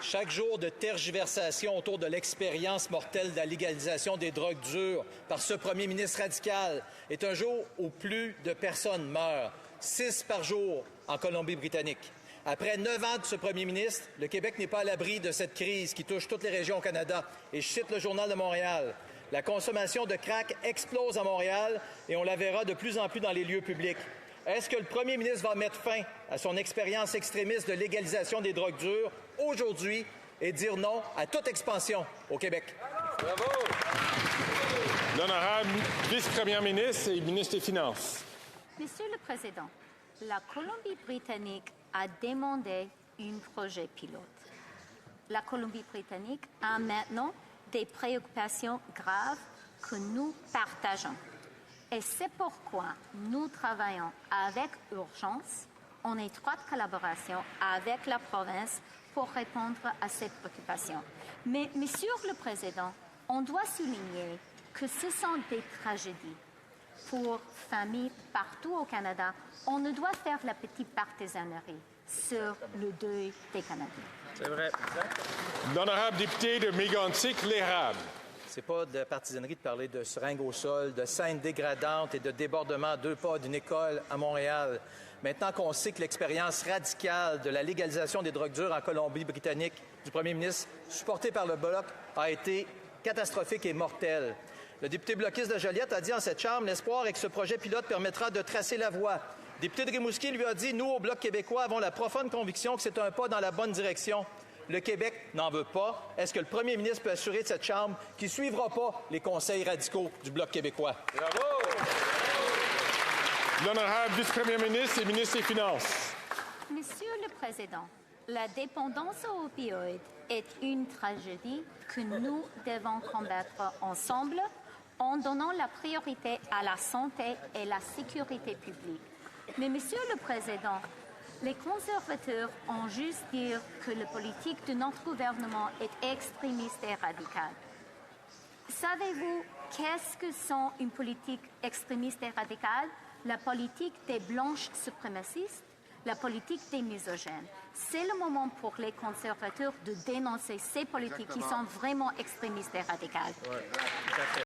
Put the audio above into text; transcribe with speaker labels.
Speaker 1: Chaque jour de tergiversation autour de l'expérience mortelle de la légalisation des drogues dures par ce premier ministre radical est un jour où plus de personnes meurent, 6 par jour en Colombie-Britannique. Après 9 ans de ce premier ministre, le Québec n'est pas à l'abri de cette crise qui touche toutes les régions au Canada. Et je cite le Journal de Montréal. La consommation de crack explose à Montréal et on la verra de plus en plus dans les lieux publics. Est-ce que le premier ministre va mettre fin à son expérience extrémiste de légalisation des drogues dures aujourd'hui et dire non à toute expansion au Québec?
Speaker 2: Bravo! L'honorable vice-première ministre et ministre des Finances.
Speaker 3: Monsieur le Président, la Colombie-Britannique a demandé un projet pilote. La Colombie-Britannique a maintenant des préoccupations graves que nous partageons. Et c'est pourquoi nous travaillons avec urgence, en étroite collaboration avec la province pour répondre à ces préoccupations. Mais, Monsieur le Président, on doit souligner que ce sont des tragédies. Pour familles partout au Canada, on ne doit faire la petite partisanerie sur le deuil des Canadiens.
Speaker 1: C'est vrai.
Speaker 2: L'honorable député de Mégantic-L'Érable.
Speaker 1: C'est pas de partisanerie de parler de seringues au sol, de scènes dégradantes et de débordements à 2 pas d'une école à Montréal. Maintenant qu'on sait que l'expérience radicale de la légalisation des drogues dures en Colombie-Britannique du premier ministre, supportée par le Bloc, a été catastrophique et mortelle. Le député bloquiste de Joliette a dit en cette Chambre, l'espoir est que ce projet pilote permettra de tracer la voie. Le député de Rimouski lui a dit, nous, au Bloc québécois, avons la profonde conviction que c'est un pas dans la bonne direction. Le Québec n'en veut pas. Est-ce que le premier ministre peut assurer de cette Chambre qu'il ne suivra pas les conseils radicaux du Bloc québécois?
Speaker 2: Bravo! L'honorable vice-premier ministre et ministre des Finances.
Speaker 3: Monsieur le Président, la dépendance aux opioïdes est une tragédie que nous devons combattre ensemble en donnant la priorité à la santé et la sécurité publique. Mais, Monsieur le Président, les conservateurs ont juste dit que la politique de notre gouvernement est extrémiste et radicale. Savez-vous qu'est-ce que sont une politique extrémiste et radicale? La politique des blanches suprémacistes, la politique des misogynes. C'est le moment pour les conservateurs de dénoncer ces politiques qui sont vraiment extrémistes et radicales.
Speaker 1: Oui, tout à fait.